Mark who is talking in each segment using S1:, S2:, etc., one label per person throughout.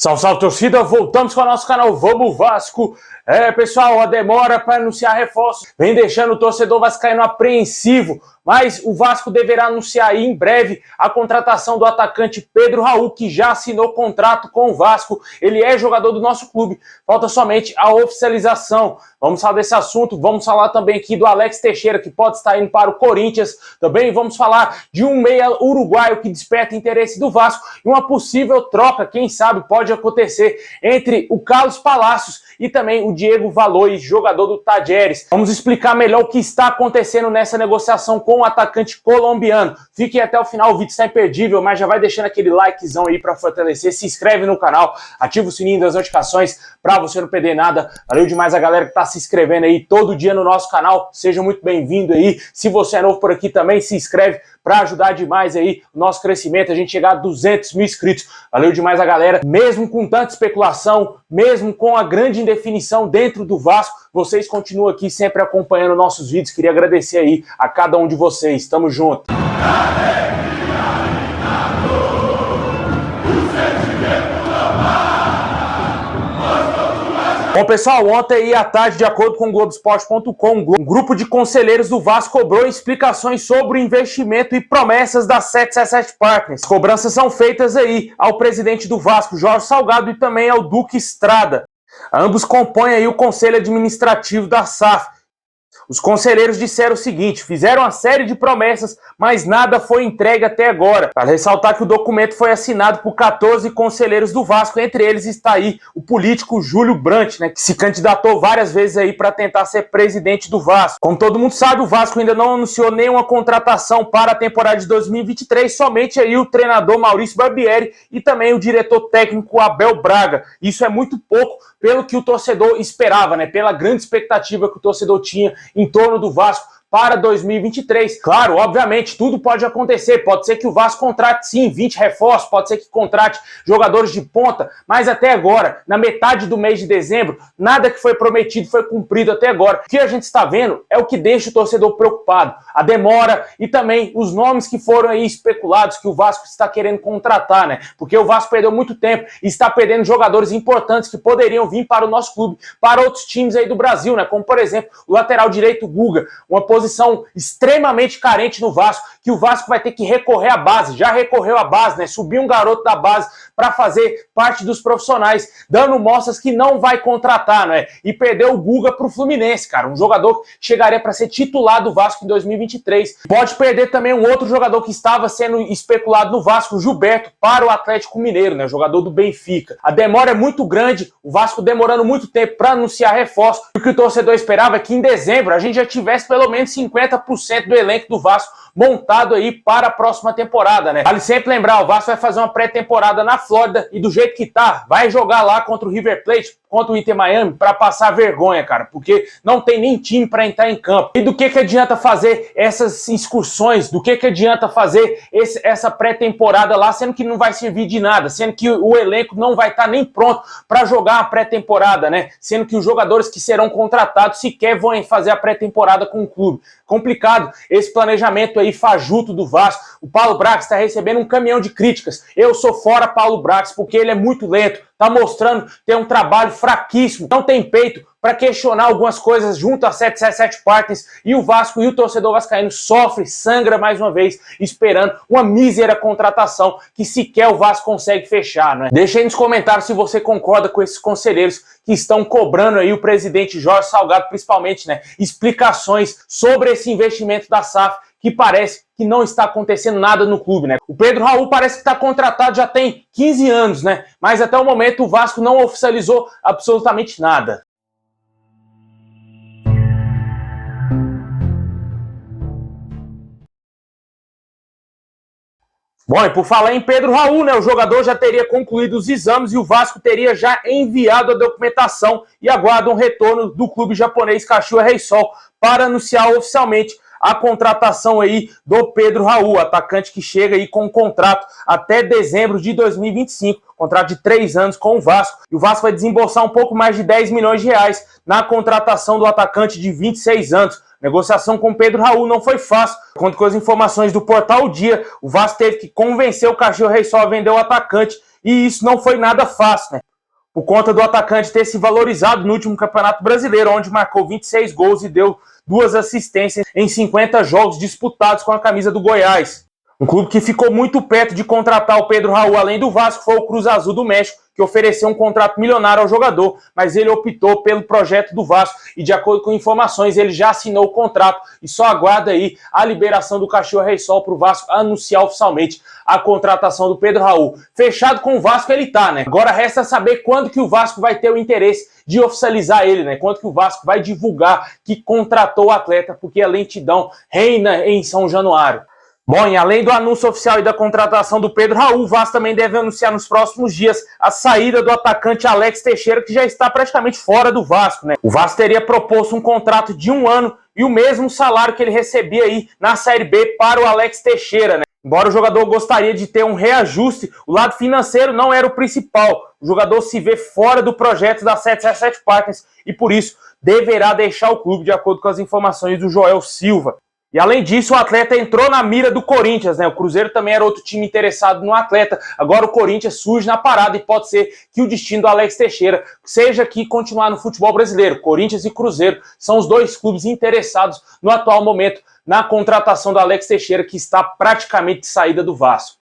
S1: Salve, salve, torcida! Voltamos com o nosso canal Vamos Vasco. Pessoal, a demora para anunciar reforços vem deixando o torcedor vascaíno apreensivo, mas o Vasco deverá anunciar aí em breve a contratação do atacante Pedro Raul, que já assinou contrato com o Vasco. Ele é jogador do nosso clube, falta somente a oficialização. Vamos falar desse assunto, vamos falar também aqui do Alex Teixeira, que pode estar indo para o Corinthians. Também vamos falar de um meia uruguaio que desperta interesse do Vasco e uma possível troca, quem sabe pode acontecer, entre o Carlos Palacios e também o Diego Valois, jogador do Talleres. Vamos explicar melhor o que está acontecendo nessa negociação com o atacante colombiano. Fiquem até o final, o vídeo está imperdível, mas já vai deixando aquele likezão aí para fortalecer, se inscreve no canal, ativa o sininho das notificações para você não perder nada. Valeu demais a galera que está se inscrevendo aí todo dia no nosso canal, seja muito bem-vindo aí. Se você é novo por aqui também, se inscreve para ajudar demais aí o nosso crescimento, a gente chegar a 200 mil inscritos. Valeu demais a galera. Mesmo com tanta especulação, mesmo com a grande indefinição dentro do Vasco, vocês continuam aqui sempre acompanhando nossos vídeos. Queria agradecer aí a cada um de vocês. Tamo junto. Bom, pessoal, ontem aí à tarde, de acordo com o Globoesporte.com, um grupo de conselheiros do Vasco cobrou explicações sobre o investimento e promessas da 777 Partners. As cobranças são feitas aí ao presidente do Vasco, Jorge Salgado, e também ao Duque Estrada. Ambos compõem aí o conselho administrativo da SAF. Os conselheiros disseram o seguinte: fizeram uma série de promessas, mas nada foi entregue até agora. Para ressaltar que o documento foi assinado por 14 conselheiros do Vasco, entre eles está aí o político Júlio Brandt, né, que se candidatou várias vezes aí para tentar ser presidente do Vasco. Como todo mundo sabe, o Vasco ainda não anunciou nenhuma contratação para a temporada de 2023, somente aí o treinador Maurício Barbieri e também o diretor técnico Abel Braga. Isso é muito pouco pelo que o torcedor esperava, né, pela grande expectativa que o torcedor tinha em torno do Vasco para 2023. Claro, obviamente, tudo pode acontecer. Pode ser que o Vasco contrate, sim, 20 reforços, pode ser que contrate jogadores de ponta, mas até agora, na metade do mês de dezembro, nada que foi prometido foi cumprido até agora. O que a gente está vendo é o que deixa o torcedor preocupado. A demora e também os nomes que foram aí especulados que o Vasco está querendo contratar, né? Porque o Vasco perdeu muito tempo e está perdendo jogadores importantes que poderiam vir para o nosso clube, para outros times aí do Brasil, né? Como, por exemplo, o lateral direito Guga, uma posição extremamente carente no Vasco, que o Vasco vai ter que recorrer à base. Já recorreu à base, né? Subiu um garoto da base para fazer parte dos profissionais, dando mostras que não vai contratar, né? E perdeu o Guga pro Fluminense, cara. Um jogador que chegaria para ser titular do Vasco em 2023. Pode perder também um outro jogador que estava sendo especulado no Vasco, o Gilberto, para o Atlético Mineiro, né? Jogador do Benfica. A demora é muito grande, o Vasco demorando muito tempo para anunciar reforço. O que o torcedor esperava é que em dezembro a gente já tivesse pelo menos 50% do elenco do Vasco montado aí para a próxima temporada, né? Vale sempre lembrar, o Vasco vai fazer uma pré-temporada na Flórida e do jeito que tá, vai jogar lá contra o River Plate, contra o Inter Miami, para passar vergonha, cara, porque não tem nem time para entrar em campo. E do que adianta fazer essas excursões, do que adianta fazer essa pré-temporada lá, sendo que não vai servir de nada, sendo que o elenco não vai estar nem pronto para jogar a pré-temporada, né? Sendo que os jogadores que serão contratados sequer vão fazer a pré-temporada com o clube. Complicado esse planejamento aí fajuto do Vasco. O Paulo Brax está recebendo um caminhão de críticas. Eu sou fora Paulo Brax porque ele é muito lento, tá mostrando ter um trabalho fraquíssimo, não tem peito para questionar algumas coisas junto a 777 Partners, e o Vasco e o torcedor vascaíno sofre, sangra mais uma vez, esperando uma mísera contratação que sequer o Vasco consegue fechar, né? Deixa aí nos comentários se você concorda com esses conselheiros que estão cobrando aí o presidente Jorge Salgado, principalmente, né, explicações sobre esse investimento da SAF, que parece que não está acontecendo nada no clube, né? O Pedro Raul parece que está contratado já tem 15 anos, né? Mas até o momento o Vasco não oficializou absolutamente nada. Bom, e por falar em Pedro Raul, né, o jogador já teria concluído os exames e o Vasco teria já enviado a documentação e aguarda um retorno do clube japonês Kashiwa Reysol para anunciar oficialmente a contratação aí do Pedro Raul, atacante que chega aí com um contrato até dezembro de 2025, contrato de 3 anos com o Vasco, e o Vasco vai desembolsar um pouco mais de 10 milhões de reais na contratação do atacante de 26 anos. Negociação com Pedro Raul não foi fácil. Quanto com as informações do Portal Dia, o Vasco teve que convencer o Kashiwa Reysol a vender o atacante, e isso não foi nada fácil, né? Por conta do atacante ter se valorizado no último Campeonato Brasileiro, onde marcou 26 gols e deu 2 assistências em 50 jogos disputados com a camisa do Goiás. Um clube que ficou muito perto de contratar o Pedro Raul, além do Vasco, foi o Cruz Azul do México, que ofereceu um contrato milionário ao jogador, mas ele optou pelo projeto do Vasco e, de acordo com informações, ele já assinou o contrato e só aguarda aí a liberação do Caxias Rei Sol para o Vasco anunciar oficialmente a contratação do Pedro Raul. Fechado com o Vasco ele tá, né? Agora resta saber quando que o Vasco vai ter o interesse de oficializar ele, né? Quando que o Vasco vai divulgar que contratou o atleta, porque a lentidão reina em São Januário. Bom, e além do anúncio oficial e da contratação do Pedro Raul, o Vasco também deve anunciar nos próximos dias a saída do atacante Alex Teixeira, que já está praticamente fora do Vasco, né? O Vasco teria proposto um contrato de 1 ano e o mesmo salário que ele recebia aí na Série B para o Alex Teixeira, né? Embora o jogador gostaria de ter um reajuste, o lado financeiro não era o principal. O jogador se vê fora do projeto da 777 Partners e por isso deverá deixar o clube, de acordo com as informações do Joel Silva. E além disso, o atleta entrou na mira do Corinthians, né? O Cruzeiro também era outro time interessado no atleta. Agora o Corinthians surge na parada e pode ser que o destino do Alex Teixeira seja aqui continuar no futebol brasileiro. Corinthians e Cruzeiro são os 2 clubes interessados no atual momento na contratação do Alex Teixeira, que está praticamente de saída do Vasco.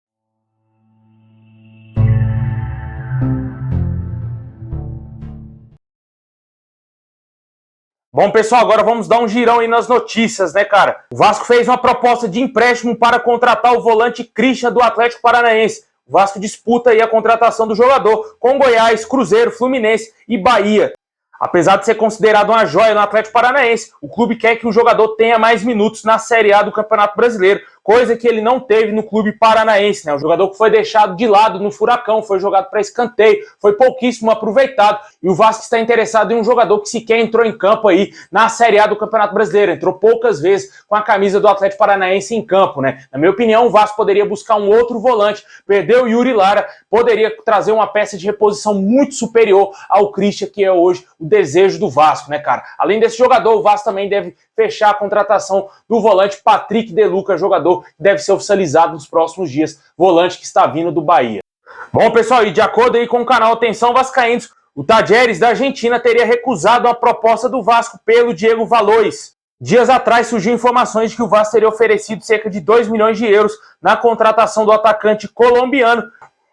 S1: Bom, pessoal, agora vamos dar um girão aí nas notícias, né, cara? O Vasco fez uma proposta de empréstimo para contratar o volante Christian do Atlético Paranaense. O Vasco disputa aí a contratação do jogador com Goiás, Cruzeiro, Fluminense e Bahia. Apesar de ser considerado uma joia no Atlético Paranaense, o clube quer que o jogador tenha mais minutos na Série A do Campeonato Brasileiro, coisa que ele não teve no clube paranaense, né? O jogador que foi deixado de lado no Furacão, foi jogado para escanteio, foi pouquíssimo aproveitado, e o Vasco está interessado em um jogador que sequer entrou em campo aí na Série A do Campeonato Brasileiro, entrou poucas vezes com a camisa do Atlético Paranaense em campo, né? Na minha opinião, o Vasco poderia buscar um outro volante, perdeu o Yuri Lara, poderia trazer uma peça de reposição muito superior ao Christian, que é hoje o desejo do Vasco, né, cara? Além desse jogador, o Vasco também deve fechar a contratação do volante Patrick De Luca, jogador que deve ser oficializado nos próximos dias, volante que está vindo do Bahia. Bom, pessoal, e de acordo aí com o canal Atenção Vascaínos, o Talleres da Argentina teria recusado a proposta do Vasco pelo Diego Valois. Dias atrás surgiu informações de que o Vasco teria oferecido cerca de 2 milhões de euros na contratação do atacante colombiano,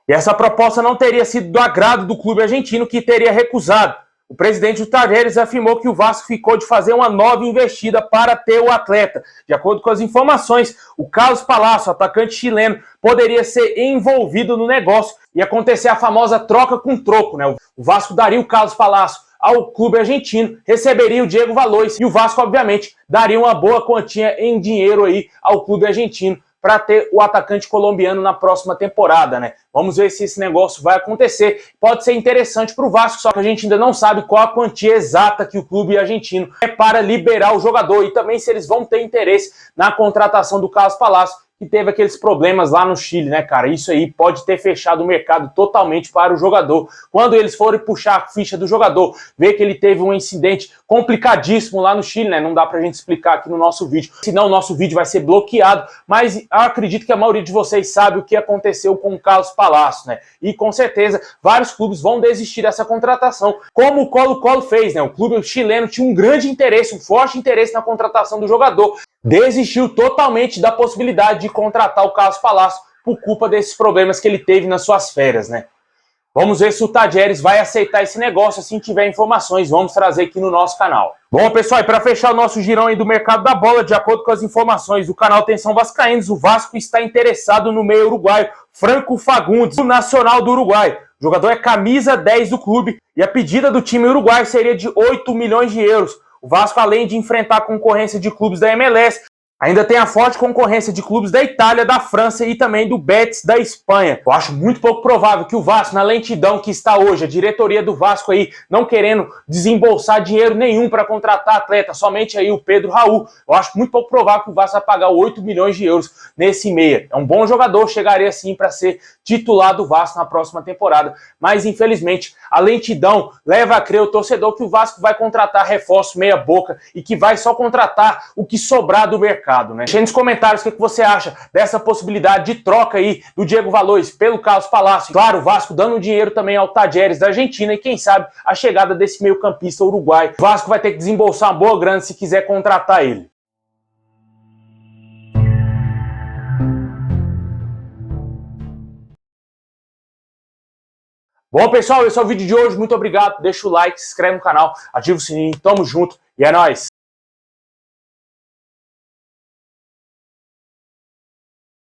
S1: e essa proposta não teria sido do agrado do clube argentino, que teria recusado. O presidente do Talleres afirmou que o Vasco ficou de fazer uma nova investida para ter o atleta. De acordo com as informações, o Carlos Palacio, atacante chileno, poderia ser envolvido no negócio e acontecer a famosa troca com troco, né? O Vasco daria o Carlos Palacio ao clube argentino, receberia o Diego Valois e o Vasco, obviamente, daria uma boa quantia em dinheiro aí ao clube argentino para ter o atacante colombiano na próxima temporada, né? Vamos ver se esse negócio vai acontecer. Pode ser interessante para o Vasco, só que a gente ainda não sabe qual a quantia exata que o clube argentino é para liberar o jogador e também se eles vão ter interesse na contratação do Carlos Palacio, que teve aqueles problemas lá no Chile, né, cara? Isso aí pode ter fechado o mercado totalmente para o jogador. Quando eles forem puxar a ficha do jogador, ver que ele teve um incidente complicadíssimo lá no Chile, né? Não dá pra gente explicar aqui no nosso vídeo, senão o nosso vídeo vai ser bloqueado, mas eu acredito que a maioria de vocês sabe o que aconteceu com o Carlos Palacio, né? E com certeza vários clubes vão desistir dessa contratação, como o Colo-Colo fez, né? O clube chileno tinha um grande interesse, um forte interesse na contratação do jogador, desistiu totalmente da possibilidade de contratar o Carlos Palacio por culpa desses problemas que ele teve nas suas férias, né? Vamos ver se o Talleres vai aceitar esse negócio, assim tiver informações, vamos trazer aqui no nosso canal. Bom, pessoal, e para fechar o nosso girão aí do mercado da bola, de acordo com as informações do canal Atenção Vascaínos, o Vasco está interessado no meio uruguaio Franco Fagundes, do Nacional do Uruguai. O jogador é camisa 10 do clube e a pedida do time uruguaio seria de 8 milhões de euros. O Vasco, além de enfrentar a concorrência de clubes da MLS, ainda tem a forte concorrência de clubes da Itália, da França e também do Betis da Espanha. Eu acho muito pouco provável que o Vasco, na lentidão que está hoje, a diretoria do Vasco aí não querendo desembolsar dinheiro nenhum para contratar atleta, somente aí o Pedro Raul. Eu acho muito pouco provável que o Vasco vai pagar 8 milhões de euros nesse meia. É um bom jogador, chegaria sim para ser titular do Vasco na próxima temporada. Mas infelizmente a lentidão leva a crer o torcedor que o Vasco vai contratar reforço meia boca e que vai só contratar o que sobrar do mercado. mercado, né? Deixa aí nos comentários o que você acha dessa possibilidade de troca aí do Diego Valores pelo Carlos Palácio. Claro, o Vasco dando dinheiro também ao Tadieres da Argentina e quem sabe a chegada desse meio-campista uruguai. O Vasco vai ter que desembolsar uma boa grana se quiser contratar ele. Bom, pessoal, esse é o vídeo de hoje. Muito obrigado. Deixa o like, se inscreve no canal, ativa o sininho. Tamo junto e é nóis!